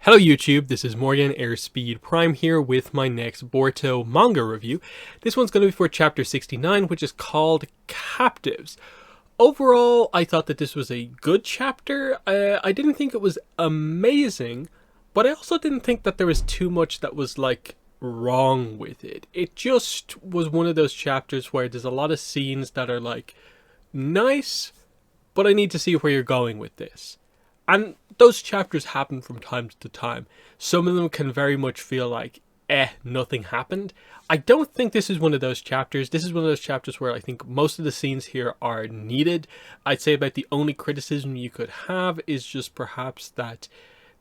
Hello YouTube, this is Morgan Airspeed Prime here with my next Boruto manga review. This one's going to be for chapter 69, which is called Captives. Overall, I thought that this was a good chapter. I didn't think it was amazing, but I also didn't think that there was too much that was wrong with it. It just was one of those chapters where there's a lot of scenes that are nice, but I need to see where you're going with this. And those chapters happen from time to time. Some of them can very much feel nothing happened. I don't think this is one of those chapters. This is one of those chapters where I think most of the scenes here are needed. I'd say about the only criticism you could have is just perhaps that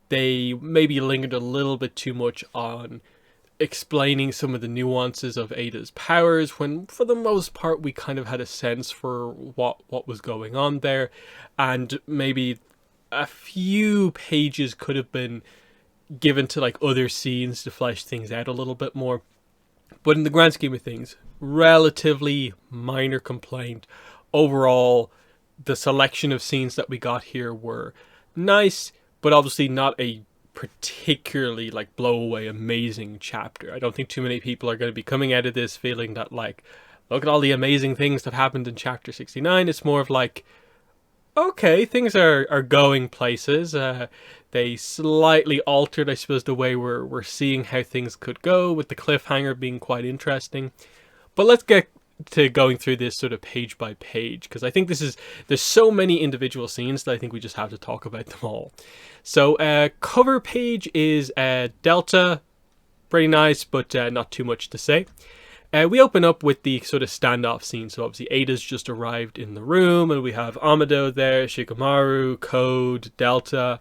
they maybe lingered a little bit too much on explaining some of the nuances of Ada's powers, when for the most part we kind of had a sense for what was going on there, and maybe a few pages could have been given to other scenes to flesh things out a little bit more. But in the grand scheme of things, relatively minor complaint. Overall, the selection of scenes that we got here were nice, but obviously not a particularly blow away amazing chapter. I don't think too many people are going to be coming out of this feeling that look at all the amazing things that happened in chapter 69. It's more of okay, things are going places. They slightly altered, I suppose, the way we're seeing how things could go, with the cliffhanger being quite interesting. But let's get to going through this sort of page by page, because I think there's so many individual scenes that I think we just have to talk about them all. So cover page is Delta. Pretty nice, but not too much to say. We open up with the sort of standoff scene. So obviously Ada's just arrived in the room, and we have Amado there, Shikamaru, Code, Delta.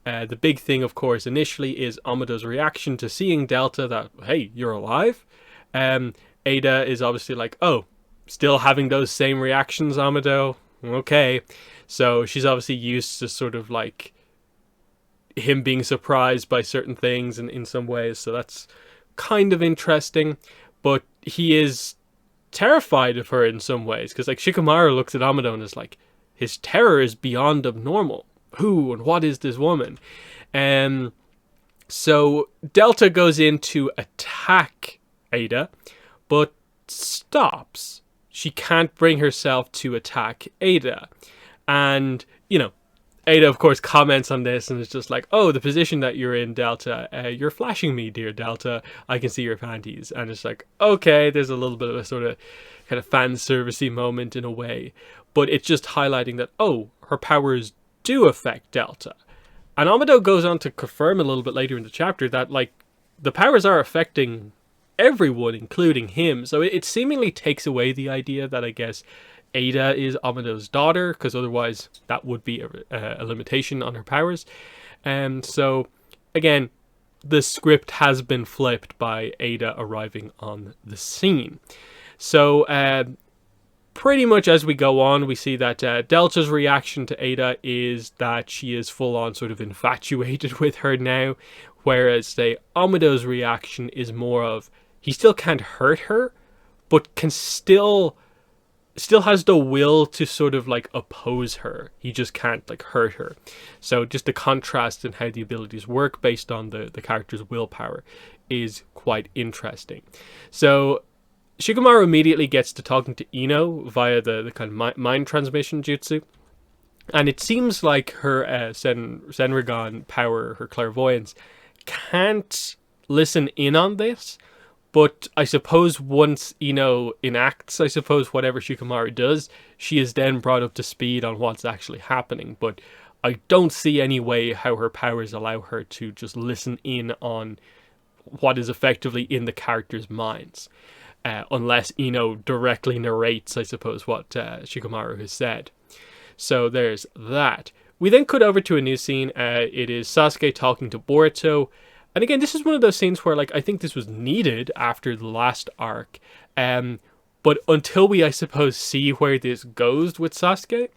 The big thing, of course, initially is Amado's reaction to seeing Delta, that, hey, you're alive. Ada is obviously oh, still having those same reactions, Amado? Okay. So she's obviously used to sort of him being surprised by certain things in some ways. So that's kind of interesting. But he is terrified of her in some ways, because Shikamaru looks at Amado and is his terror is beyond abnormal. Who and what is this woman? So Delta goes in to attack Ada, but stops. She can't bring herself to attack Ada. And, Ada, of course, comments on this and is just oh, the position that you're in, Delta, you're flashing me, dear Delta. I can see your panties. And it's okay, there's a little bit of a sort of kind of fan servicey moment in a way. But it's just highlighting that, oh, her powers do affect Delta. And Amado goes on to confirm a little bit later in the chapter that, the powers are affecting everyone, including him. So it seemingly takes away the idea that, I guess, Ada is Amado's daughter, because otherwise that would be a limitation on her powers. So, again, the script has been flipped by Ada arriving on the scene. So, pretty much as we go on, we see that Delta's reaction to Ada is that she is full-on sort of infatuated with her now, whereas, say, Amado's reaction is more of, he still can't hurt her, but can still has the will to sort of oppose her. He just can't hurt her. So just the contrast in how the abilities work based on the character's willpower is quite interesting. So Shikamaru immediately gets to talking to Ino via the kind of mind transmission jutsu. And it seems like her Senrigan power, her clairvoyance, can't listen in on this. But I suppose once Ino enacts, whatever Shikamaru does, she is then brought up to speed on what's actually happening. But I don't see any way how her powers allow her to just listen in on what is effectively in the characters' minds. Unless Ino directly narrates, what Shikamaru has said. So there's that. We then cut over to a new scene. It is Sasuke talking to Boruto. And again, this is one of those scenes where I think this was needed after the last arc. But until we, see where this goes with Sasuke,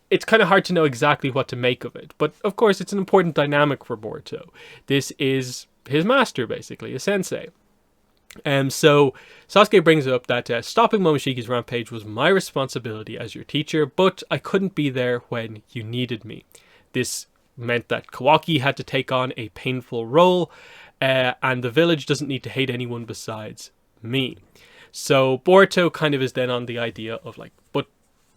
it's kind of hard to know exactly what to make of it. But of course, it's an important dynamic for Boruto. This is his master, basically, a sensei. So Sasuke brings up that stopping Momoshiki's rampage was my responsibility as your teacher, but I couldn't be there when you needed me. This meant that Kawaki had to take on a painful role, and the village doesn't need to hate anyone besides me. So Boruto kind of is then on the idea of like, but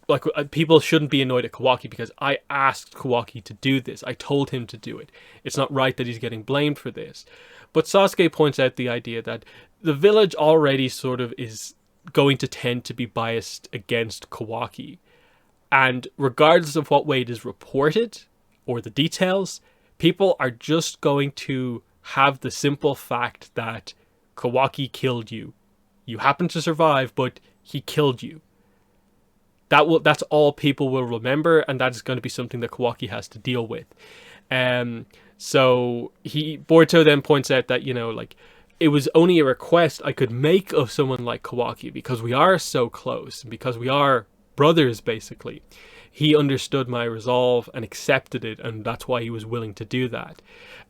like people shouldn't be annoyed at Kawaki because I asked Kawaki to do this. I told him to do it. It's not right that he's getting blamed for this. But Sasuke points out the idea that the village already sort of is going to tend to be biased against Kawaki. And regardless of what way it is reported or the details, people are just going to have the simple fact that Kawaki killed you. You happen to survive, but he killed you. That's all people will remember, and that's going to be something that Kawaki has to deal with. So Boruto then points out that, like, it was only a request I could make of someone like Kawaki because we are so close and because we are brothers, basically. He understood my resolve and accepted it, and that's why he was willing to do that.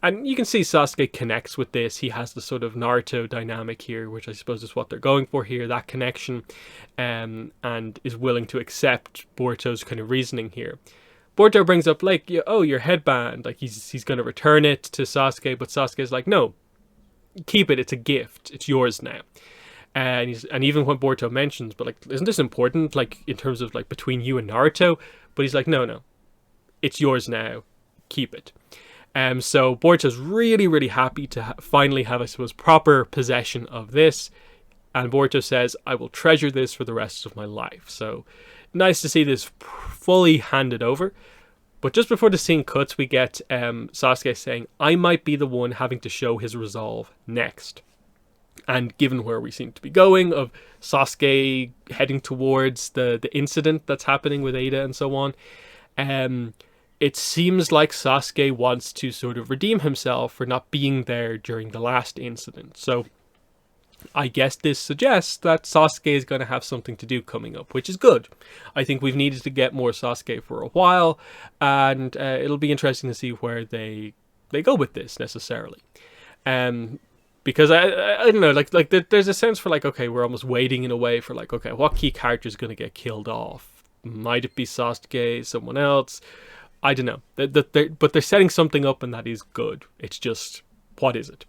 And you can see Sasuke connects with this. He has the sort of Naruto dynamic here, which I suppose is what they're going for here, that connection, and is willing to accept Boruto's kind of reasoning here. Boruto brings up, like, oh, your headband, like he's going to return it to Sasuke, but Sasuke's like, no, keep it, it's a gift, it's yours now. And even when Boruto mentions, but like, isn't this important, like, in terms of like between you and Naruto? But he's like, no, it's yours now, keep it. So Boruto's really, really happy to finally have, I suppose, proper possession of this. And Boruto says, I will treasure this for the rest of my life. So nice to see this fully handed over. But just before the scene cuts, we get Sasuke saying, I might be the one having to show his resolve next. And given where we seem to be going, of Sasuke heading towards the incident that's happening with Ada and so on, it seems like Sasuke wants to sort of redeem himself for not being there during the last incident. So I guess this suggests that Sasuke is going to have something to do coming up, which is good. I think we've needed to get more Sasuke for a while, and it'll be interesting to see where they go with this necessarily. Because I don't know, like there's a sense for like, okay, we're almost waiting in a way for like, okay, what key character is going to get killed off? Might it be Sasuke, someone else? I don't know. But they're setting something up, and that is good. It's just, what is it?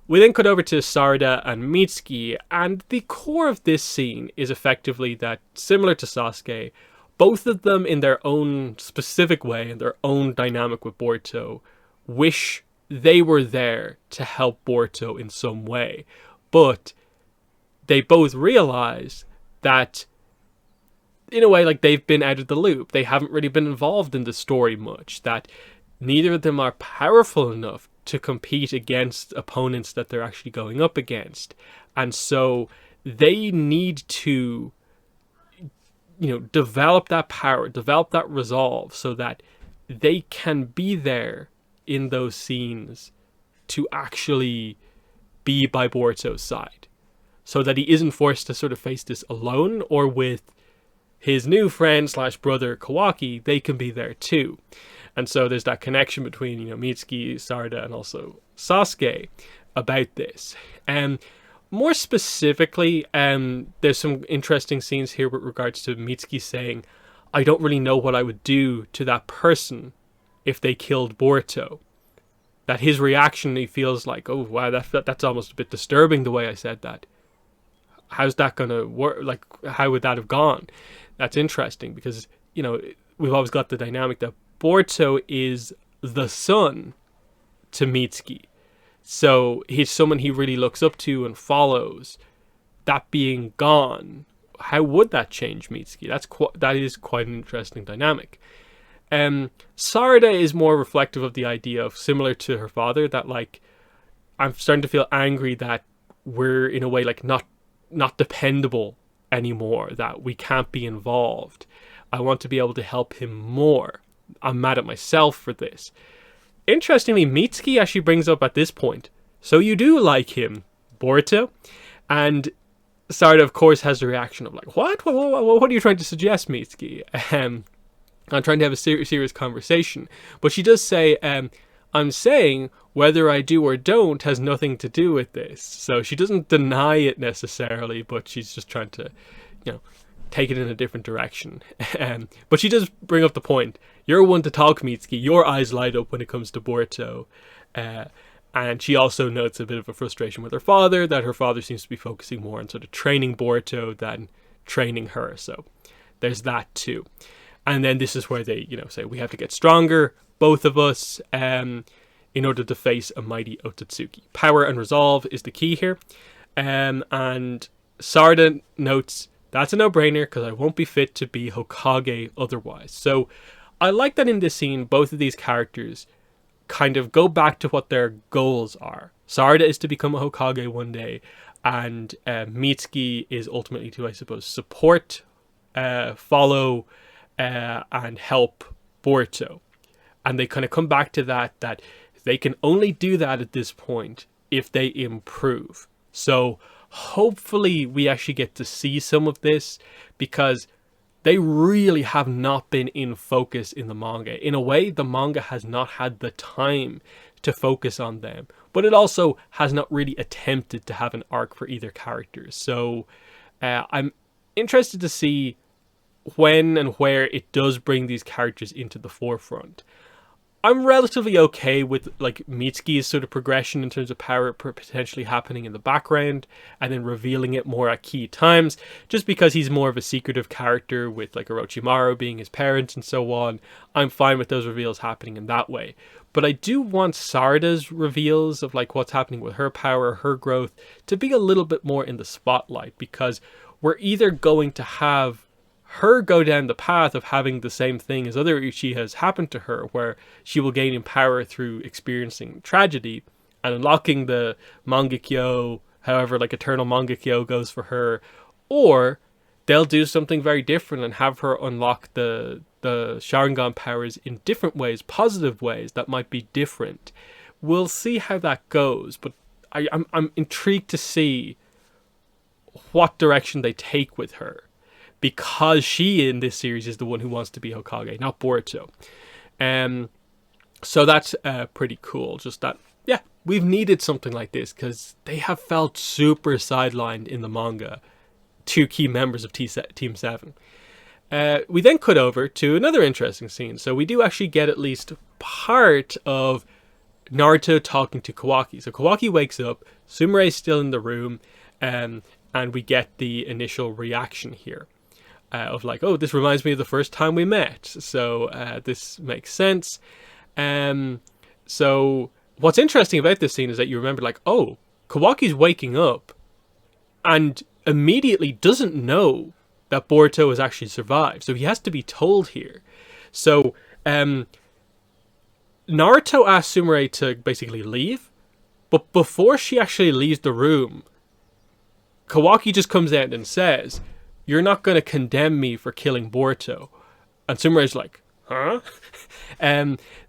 We then cut over to Sarada and Mitsuki, and the core of this scene is effectively that, similar to Sasuke, both of them in their own specific way, in their own dynamic with Boruto, wish they were there to help Boruto in some way. But they both realize that, in a way, like, they've been out of the loop. They haven't really been involved in the story much. That neither of them are powerful enough to compete against opponents that they're actually going up against. And so they need to, develop that power, develop that resolve so that they can be there in those scenes to actually be by Boruto's side. So that he isn't forced to sort of face this alone, or with his new friend / brother Kawaki, they can be there too. And so there's that connection between, Mitsuki, Sarada, and also Sasuke about this. More specifically, there's some interesting scenes here with regards to Mitsuki saying, I don't really know what I would do to that person if they killed Boruto. That his reaction, he feels like, oh wow, that's almost a bit disturbing the way I said that. How's that going to work? Like, how would that have gone? That's interesting because, we've always got the dynamic that Boruto is the son to Mitsuki. So he's someone he really looks up to and follows. That being gone, how would that change Mitsuki? That is quite an interesting dynamic. Sarada is more reflective of the idea of, similar to her father, that like, I'm starting to feel angry that we're in a way like not dependable anymore, that we can't be involved. I want to be able to help him more. I'm mad at myself for this. Interestingly, Mitsuki actually brings up at this point, so you do like him, Boruto? And Sarada, of course, has the reaction of like, what are you trying to suggest, Mitsuki? I'm trying to have a serious conversation. But she does say, I'm saying whether I do or don't has nothing to do with this. So she doesn't deny it necessarily, but she's just trying to, take it in a different direction. But she does bring up the point. You're one to talk, Mitsuki. Your eyes light up when it comes to Boruto. And she also notes a bit of a frustration with her father, that her father seems to be focusing more on sort of training Boruto than training her. So there's that too. And then this is where they, say, we have to get stronger, both of us, in order to face a mighty Otsutsuki. Power and resolve is the key here. And Sarada notes, that's a no-brainer because I won't be fit to be Hokage otherwise. So I like that in this scene, both of these characters kind of go back to what their goals are. Sarada is to become a Hokage one day, and Mitsuki is ultimately to, I suppose, support, follow, and help Boruto. And they kind of come back to that they can only do that at this point if they improve. So hopefully we actually get to see some of this, because they really have not been in focus in the manga. In a way, the manga has not had the time to focus on them, but it also has not really attempted to have an arc for either character. So I'm interested to see when and where it does bring these characters into the forefront. I'm relatively okay with like Mitsuki's sort of progression in terms of power potentially happening in the background and then revealing it more at key times, just because he's more of a secretive character with like Orochimaru being his parents and so on. I'm fine with those reveals happening in that way. But I do want Sarada's reveals of like what's happening with her power, her growth, to be a little bit more in the spotlight, because we're either going to have her go down the path of having the same thing as other Uchihas happen to her, where she will gain in power through experiencing tragedy and unlocking the Mangekyo, however like eternal Mangekyo goes for her, or they'll do something very different and have her unlock the Sharingan powers in different ways, positive ways that might be different. We'll see how that goes, but I'm intrigued to see what direction they take with her, because she in this series is the one who wants to be Hokage, not Boruto. So that's pretty cool. Just that, yeah, we've needed something like this, because they have felt super sidelined in the manga, two key members of Team 7. We then cut over to another interesting scene. So we do actually get at least part of Naruto talking to Kawaki. So Kawaki wakes up, Sumere's still in the room, and we get the initial reaction here. Of like, oh, this reminds me of the first time we met. So this makes sense. So what's interesting about this scene is that you remember like, oh, Kawaki's waking up and immediately doesn't know that Boruto has actually survived. So he has to be told here. So Naruto asks Sumere to basically leave. But before she actually leaves the room, Kawaki just comes out and says, "You're not going to condemn me for killing Boruto." And Sumere's like, huh?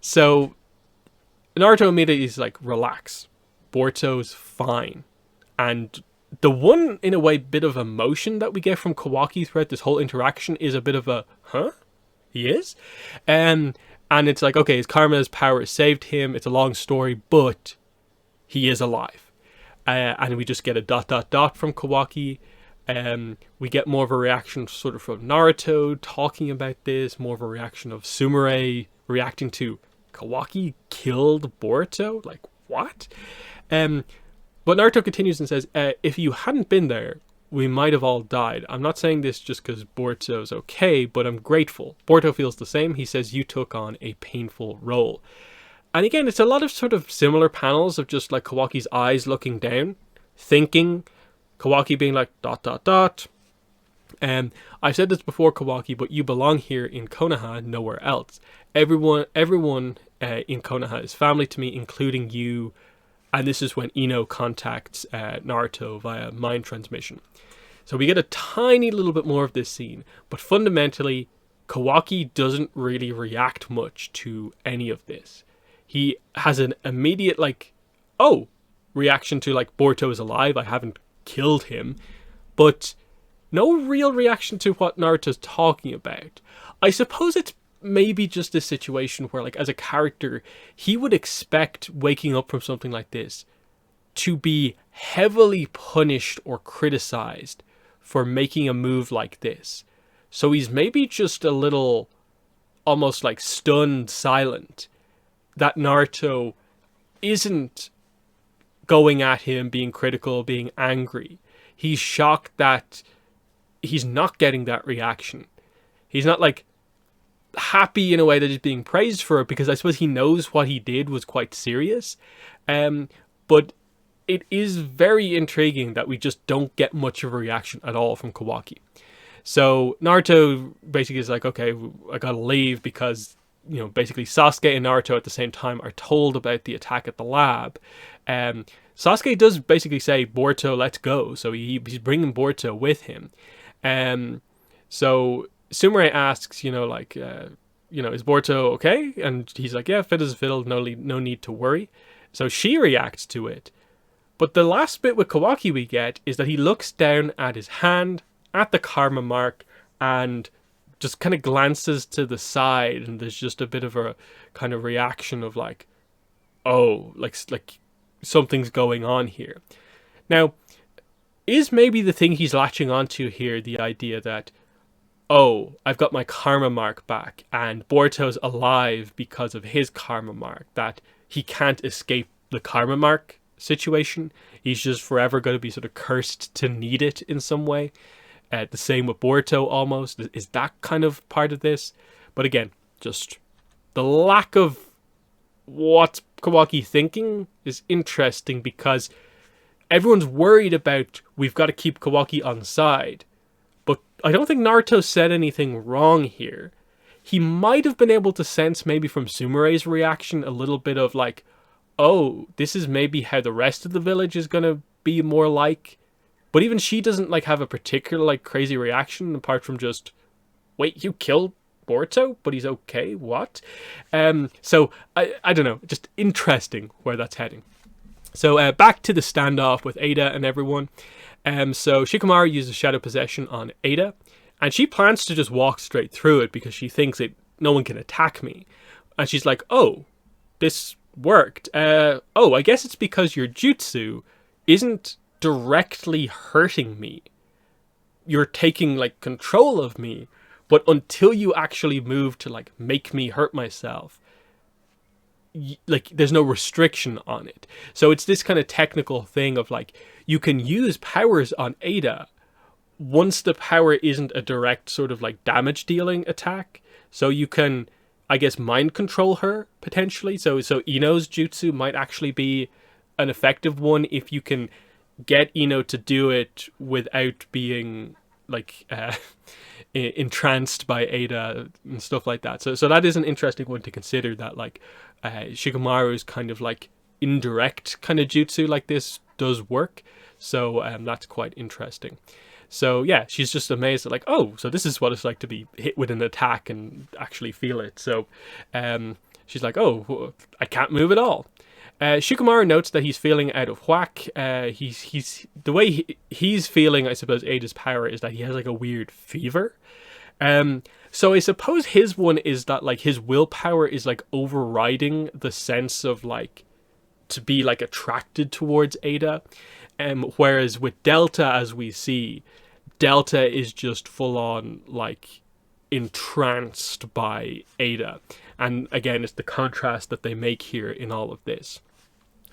So Naruto immediately is like, relax. Boruto's fine. And the one, in a way, bit of emotion that we get from Kawaki throughout this whole interaction is a bit of a, huh? He is? And it's like, okay, his karma's power saved him. It's a long story, but he is alive. And we just get a ... from Kawaki. We get more of a reaction sort of from Naruto talking about this, more of a reaction of Sumere reacting to Kawaki killed Boruto? Like, what? But Naruto continues and says, if you hadn't been there, we might have all died. I'm not saying this just because Boruto's okay, but I'm grateful. Boruto feels the same. He says you took on a painful role. And again, it's a lot of sort of similar panels of just like Kawaki's eyes looking down, thinking, Kawaki being like, ... I've said this before, Kawaki, but you belong here in Konoha, nowhere else. Everyone in Konoha is family to me, including you. And this is when Ino contacts Naruto via mind transmission. So we get a tiny little bit more of this scene, but fundamentally, Kawaki doesn't really react much to any of this. He has an immediate, like, oh, reaction to, like, Boruto is alive, I haven't killed him, but no real reaction to what Naruto's talking about. I suppose it's maybe just a situation where, like, as a character, he would expect waking up from something like this to be heavily punished or criticized for making a move like this. So he's maybe just a little almost like stunned silent that Naruto isn't going at him, being critical, being angry. He's shocked that he's not getting that reaction. He's not like happy in a way that he's being praised for it, because I suppose he knows what he did was quite serious. But it is very intriguing that we just don't get much of a reaction at all from Kawaki. So Naruto basically is like, okay, I gotta leave because, basically Sasuke and Naruto at the same time are told about the attack at the lab. Sasuke does basically say, Boruto, let's go. So he's bringing Boruto with him. So Sumire asks, is Boruto okay? And he's like, yeah, fit as a fiddle, no need to worry. So she reacts to it. But the last bit with Kawaki we get is that he looks down at his hand, at the karma mark, and just kind of glances to the side, and there's just a bit of a kind of reaction of like, oh, like something's going on here. Now, is maybe the thing he's latching onto here the idea that, oh, I've got my karma mark back, and Boruto's alive because of his karma mark, that he can't escape the karma mark situation. He's just forever going to be sort of cursed to need it in some way. The same with Boruto almost. Is that kind of part of this? But again, just the lack of what's Kawaki thinking is interesting, because everyone's worried about, we've got to keep Kawaki on side. But I don't think Naruto said anything wrong here. He might have been able to sense maybe from Sumire's reaction a little bit of like, oh, this is maybe how the rest of the village is going to be more like. But even she doesn't like have a particular like crazy reaction apart from just, wait, you killed Boruto, but he's okay? What? So I don't know, just interesting where that's heading. So back to the standoff with Ada and everyone. So Shikamaru uses Shadow Possession on Ada, and she plans to just walk straight through it because she thinks that no one can attack me. And she's like, oh, this worked. I guess it's because your jutsu isn't directly hurting me. You're taking like control of me, but until you actually move to like make me hurt myself, like there's no restriction on it. So it's this kind of technical thing of like, you can use powers on Ada once the power isn't a direct sort of like damage dealing attack. So you can, I guess, mind control her potentially. So Ino's jutsu might actually be an effective one if you can get Ino to do it without being like entranced by Ada and stuff like that. So that is an interesting one to consider, that like Shikamaru's kind of like indirect kind of jutsu like this does work. So that's quite interesting. So yeah, she's just amazed at like, oh, so this is what it's like to be hit with an attack and actually feel it. So she's like, oh, I can't move at all. Shikamaru notes that he's feeling out of whack. He's the way he's feeling, I suppose, Ada's power is that he has like a weird fever. So I suppose his one is that like his willpower is like overriding the sense of like to be like attracted towards Ada. Whereas with Delta, as we see, Delta is just full on like entranced by Ada. And again, it's the contrast that they make here in all of this.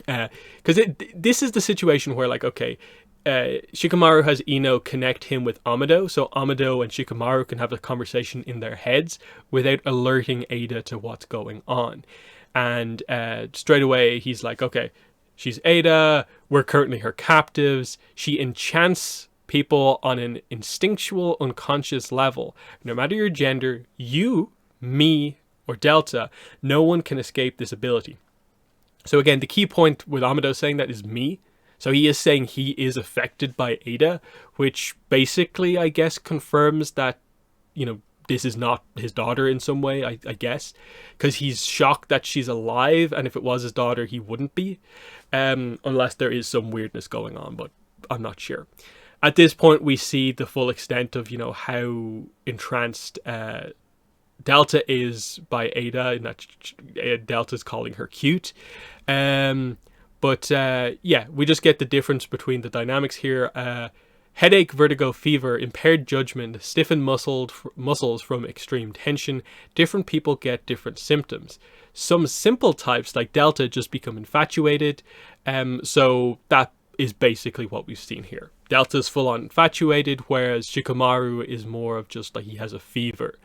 Because this is the situation where like, okay, Shikamaru has Ino connect him with Amado, so Amado and Shikamaru can have a conversation in their heads without alerting Ada to what's going on. And straight away he's like, okay, she's Ada, we're currently her captives, she enchants people on an instinctual, unconscious level. No matter your gender, you, me, or Delta, no one can escape this ability. So again, the key point with Amado saying that is me. So he is saying he is affected by Ada, which basically, I guess, confirms that, this is not his daughter in some way, I guess. Because he's shocked that she's alive, and if it was his daughter, he wouldn't be. Unless there is some weirdness going on, but I'm not sure. At this point, we see the full extent of, how entranced Delta is by Ada, and that Delta's calling her cute. But we just get the difference between the dynamics here. Headache, vertigo, fever, impaired judgment, stiffened muscles from extreme tension. Different people get different symptoms. Some simple types like Delta just become infatuated. So that is basically what we've seen here. Delta's full on infatuated, whereas Shikamaru is more of just like he has a fever.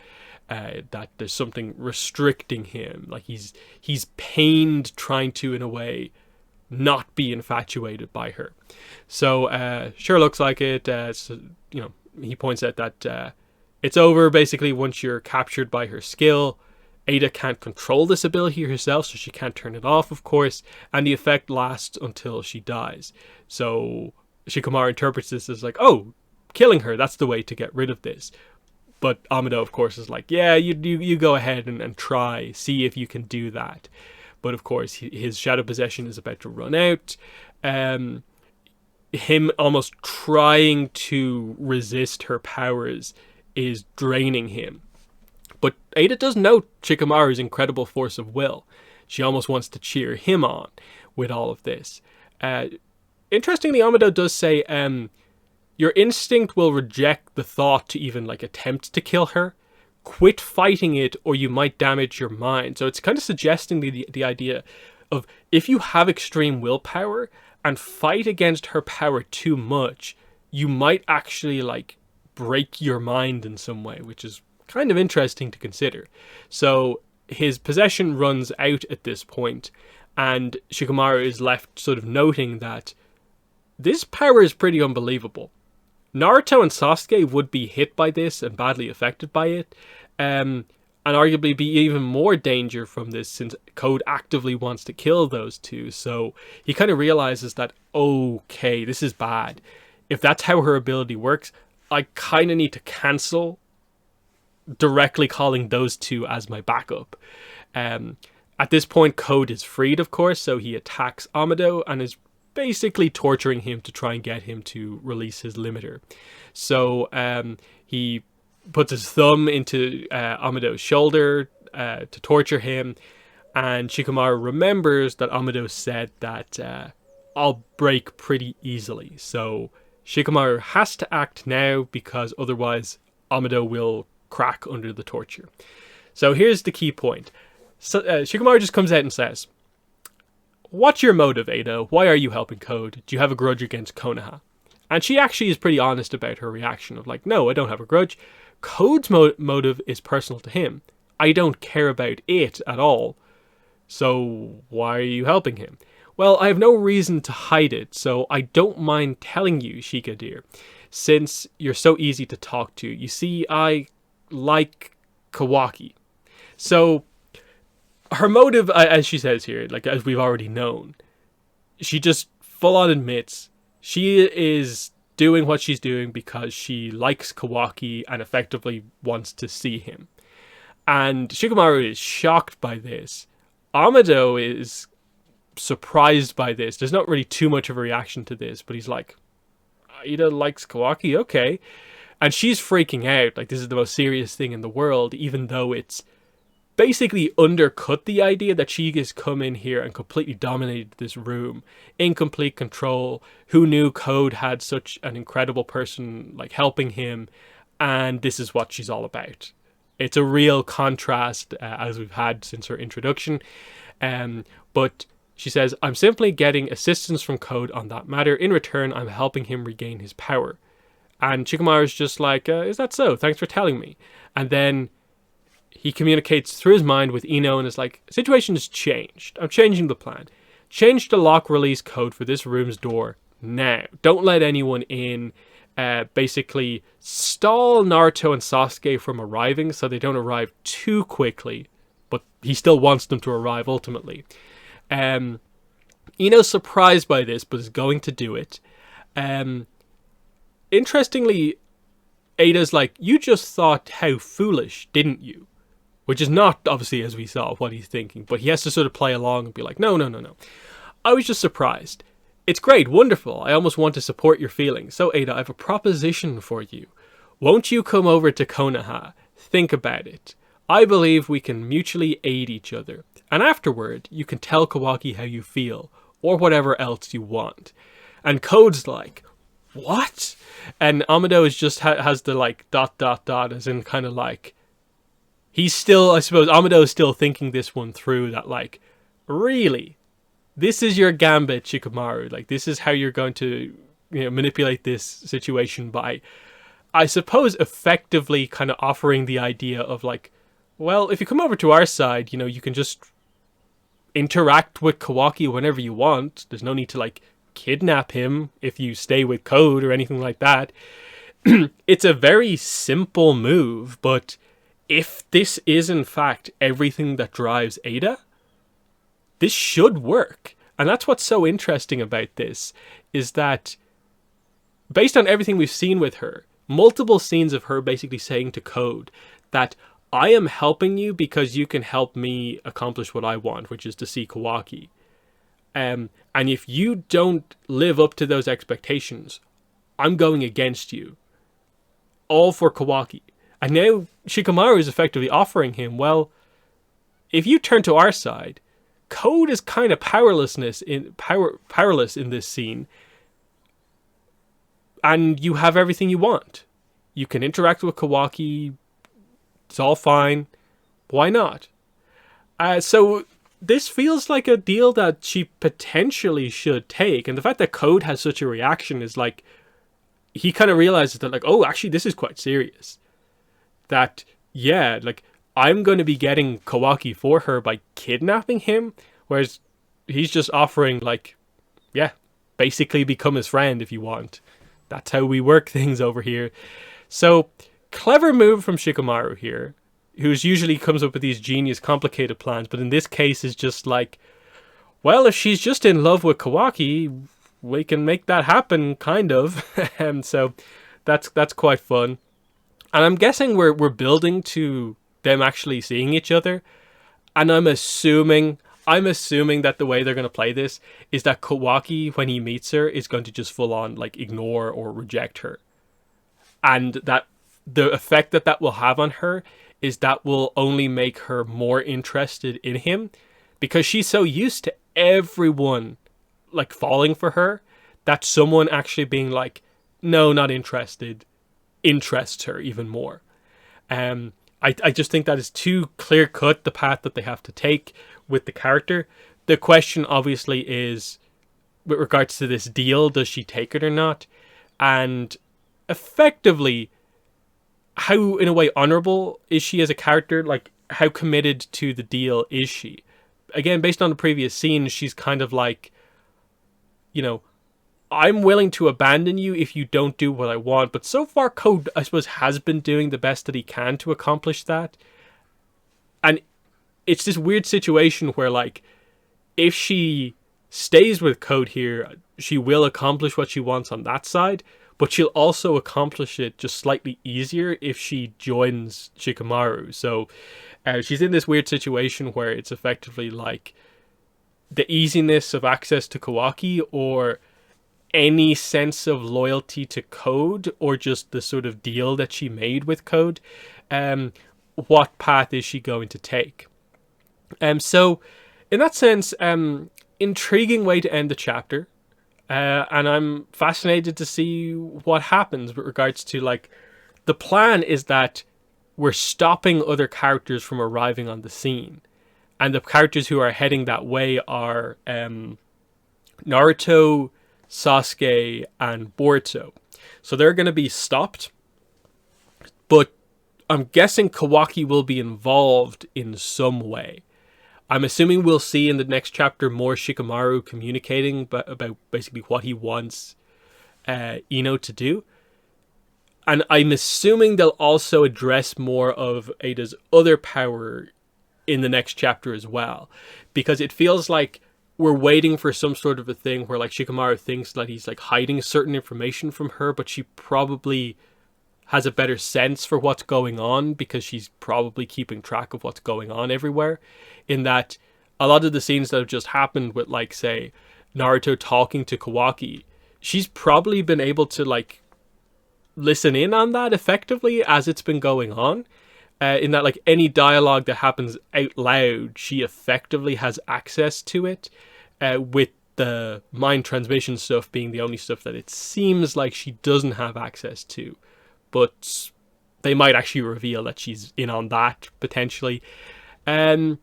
That there's something restricting him. Like he's pained trying to, in a way, not be infatuated by her. So sure looks like it. So, he points out that it's over basically once you're captured by her skill. Ada can't control this ability herself, so she can't turn it off, of course, and the effect lasts until she dies. So Shikamaru interprets this as like, oh, killing her, that's the way to get rid of this. But Amado, of course, is like, yeah, you go ahead and try, see if you can do that. But of course, his shadow possession is about to run out. Him almost trying to resist her powers is draining him. But Ada does note Shikamaru's incredible force of will. She almost wants to cheer him on with all of this. Interestingly, Amado does say, your instinct will reject the thought to even attempt to kill her. Quit fighting it or you might damage your mind. So it's kind of suggesting the idea of if you have extreme willpower and fight against her power too much, you might actually break your mind in some way, which is kind of interesting to consider. So his possession runs out at this point, and Shikamaru is left sort of noting that this power is pretty unbelievable. Naruto and Sasuke would be hit by this and badly affected by it, and arguably be even more danger from this since Code actively wants to kill those two. So he kind of realizes that, okay, this is bad. If that's how her ability works, I kind of need to cancel directly calling those two as my backup. At this point, Code is freed, of course, so he attacks Amado and is basically torturing him to try and get him to release his limiter. So he puts his thumb into Amado's shoulder to torture him, and Shikamaru remembers that Amado said that I'll break pretty easily. So Shikamaru has to act now because otherwise Amado will crack under the torture. So here's the key point. So, Shikamaru just comes out and says, what's your motive, Ada? Why are you helping Code? Do you have a grudge against Konoha? And she actually is pretty honest about her reaction of no, I don't have a grudge. Code's motive is personal to him. I don't care about it at all. So why are you helping him? Well, I have no reason to hide it, so I don't mind telling you, Shika dear, since you're so easy to talk to. You see, I like Kawaki. So her motive, as she says here, as we've already known, she just full on admits she is doing what she's doing because she likes Kawaki and effectively wants to see him. And Shikamaru is shocked by this. Amado is surprised by this. There's not really too much of a reaction to this, but he's like, Ida likes Kawaki, okay. And she's freaking out, this is the most serious thing in the world, even though it's basically undercut the idea that she has come in here and completely dominated this room, in complete control. Who knew Code had such an incredible person helping him, and this is what she's all about. It's a real contrast as we've had since her introduction, but she says, I'm simply getting assistance from Code on that matter. In return, I'm helping him regain his power. And Shikamaru's just is that so? Thanks for telling me. And then he communicates through his mind with Ino and is situation has changed. I'm changing the plan. Change the lock release code for this room's door now. Don't let anyone in. Basically stall Naruto and Sasuke from arriving so they don't arrive too quickly. But he still wants them to arrive ultimately. Ino's surprised by this, but is going to do it. Interestingly, Ada's you just thought how foolish, didn't you? Which is not, obviously, as we saw, what he's thinking. But he has to sort of play along and be no. I was just surprised. It's great, wonderful. I almost want to support your feelings. So, Ada, I have a proposition for you. Won't you come over to Konoha? Think about it. I believe we can mutually aid each other. And afterward, you can tell Kawaki how you feel. Or whatever else you want. And Code's what? And Amado is just has the like ... as in kind of like, he's still, I suppose Amado is still thinking this one through, that like, really, this is your gambit, Shikamaru. Like, this is how you're going to, manipulate this situation by, I suppose, effectively kind of offering the idea of like, well, if you come over to our side, you can just interact with Kawaki whenever you want. There's no need to like kidnap him if you stay with Code or anything like that. It's a very simple move, but if this is in fact everything that drives Ada, this should work. And that's what's so interesting about this, is that based on everything we've seen with her, multiple scenes of her basically saying to Code that I am helping you because you can help me accomplish what I want, which is to see Kawaki. And if you don't live up to those expectations, I'm going against you. All for Kawaki. And now Shikamaru is effectively offering him, well, if you turn to our side, Code is kind of powerless in this scene, and you have everything you want. You can interact with Kawaki. It's all fine. Why not? So this feels like a deal that she potentially should take. And the fact that Code has such a reaction is like, he kind of realizes that like, oh, actually, this is quite serious. That, yeah, like, I'm going to be getting Kawaki for her by kidnapping him. Whereas he's just offering like, yeah, basically become his friend if you want. That's how we work things over here. So, clever move from Shikamaru here, who's usually comes up with these genius, complicated plans, but in this case is just like, well, if she's just in love with Kawaki, we can make that happen, kind of. And so, that's quite fun. And I'm guessing we're building to them actually seeing each other. And I'm assuming that the way they're going to play this is that Kawaki, when he meets her, is going to just full on like ignore or reject her. And that the effect that will have on her is that will only make her more interested in him, because she's so used to everyone like falling for her that someone actually being like, no, not interested, interests her even more. I just think that is too clear cut, the path that they have to take with the character. The question obviously is, with regards to this deal, does she take it or not? And effectively, how, in a way, honorable is she as a character? Like, how committed to the deal is she? Again, based on the previous scene, she's kind of like, I'm willing to abandon you if you don't do what I want. But so far, Code, I suppose, has been doing the best that he can to accomplish that. And it's this weird situation where, like, if she stays with Code here, she will accomplish what she wants on that side, but she'll also accomplish it just slightly easier if she joins Shikamaru. So she's in this weird situation where it's effectively like the easiness of access to Kawaki, or any sense of loyalty to Code, or just the sort of deal that she made with Code. What path is she going to take? So in that sense, intriguing way to end the chapter. And I'm fascinated to see what happens with regards to, like, the plan is that we're stopping other characters from arriving on the scene. And the characters who are heading that way are Naruto, Sasuke, and Boruto. So they're going to be stopped. But I'm guessing Kawaki will be involved in some way. I'm assuming we'll see in the next chapter more Shikamaru communicating about basically what he wants Ino to do. And I'm assuming they'll also address more of Ada's other power in the next chapter as well. Because it feels like we're waiting for some sort of a thing where, like, Shikamaru thinks that he's like hiding certain information from her, but she probably has a better sense for what's going on because she's probably keeping track of what's going on everywhere. In that a lot of the scenes that have just happened with, like, say, Naruto talking to Kawaki, she's probably been able to, like, listen in on that effectively as it's been going on. In that, like, any dialogue that happens out loud, she effectively has access to it, with the mind transmission stuff being the only stuff that it seems like she doesn't have access to. But they might actually reveal that she's in on that, potentially. The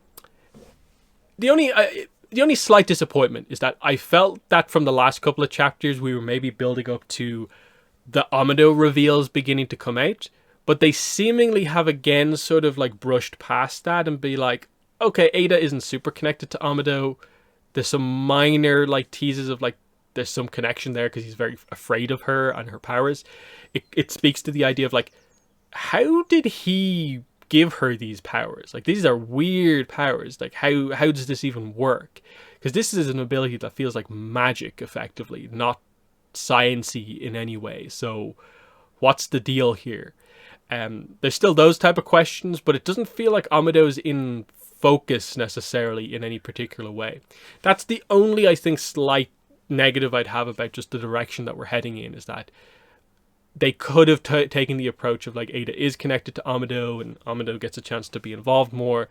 only slight disappointment is that I felt that from the last couple of chapters we were maybe building up to the Amado reveals beginning to come out, but they seemingly have again sort of like brushed past that and be like, okay, Ada isn't super connected to Amado. There's some minor like teases of like there's some connection there because he's very afraid of her and her powers. It speaks to the idea of like, how did he give her these powers? Like, these are weird powers. Like, how does this even work? Because this is an ability that feels like magic, effectively, not science-y in any way. So what's the deal here? There's still those type of questions, but it doesn't feel like Amado's in focus necessarily in any particular way. That's the only, I think, slight negative I'd have about just the direction that we're heading in, is that they could have taken the approach of like Ada is connected to Amado and Amado gets a chance to be involved more.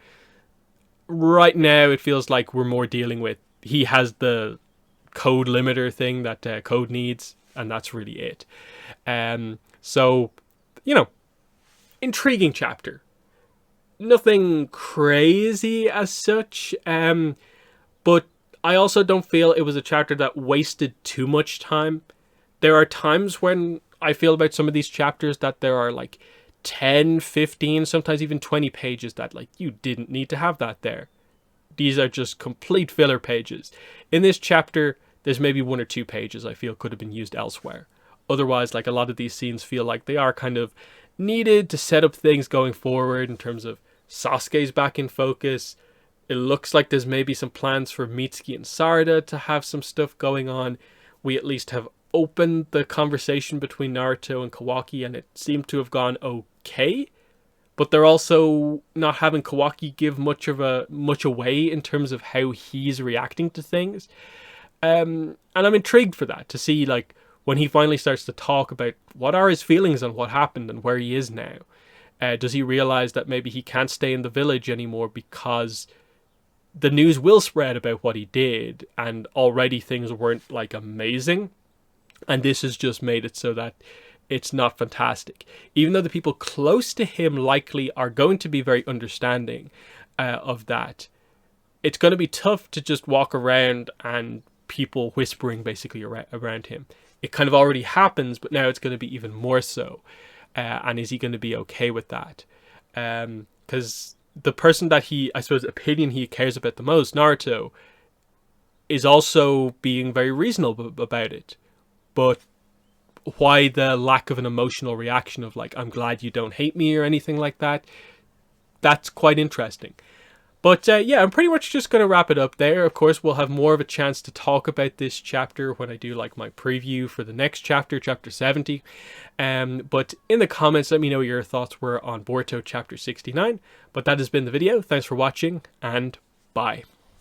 Right now it feels like we're more dealing with he has the code limiter thing that code needs, and that's really it. So, you know, intriguing chapter. Nothing crazy as such, but I also don't feel it was a chapter that wasted too much time. There are times when I feel about some of these chapters that there are like 10, 15, sometimes even 20 pages that like you didn't need to have that there. These are just complete filler pages. In this chapter, there's maybe 1 or 2 pages I feel could have been used elsewhere. Otherwise, like a lot of these scenes feel like they are kind of needed to set up things going forward in terms of Sasuke's back in focus. It looks like there's maybe some plans for Mitsuki and Sarada to have some stuff going on. We at least have opened the conversation between Naruto and Kawaki, and it seemed to have gone okay. But they're also not having Kawaki give much away in terms of how he's reacting to things. And I'm intrigued for that, to see like when he finally starts to talk about what are his feelings on what happened and where he is now. Does he realize that maybe he can't stay in the village anymore because the news will spread about what he did, and already things weren't like amazing, and this has just made it so that it's not fantastic. Even though the people close to him likely are going to be very understanding of that, it's going to be tough to just walk around and people whispering basically around him. It kind of already happens, but now it's going to be even more so. And is he going to be okay with that? Because the person that opinion he cares about the most, Naruto, is also being very reasonable about it. But why the lack of an emotional reaction of like, I'm glad you don't hate me or anything like that? That's quite interesting. But yeah, I'm pretty much just going to wrap it up there. Of course, we'll have more of a chance to talk about this chapter when I do like my preview for the next chapter, chapter 70. But in the comments, let me know what your thoughts were on Boruto chapter 69. But that has been the video. Thanks for watching, and bye.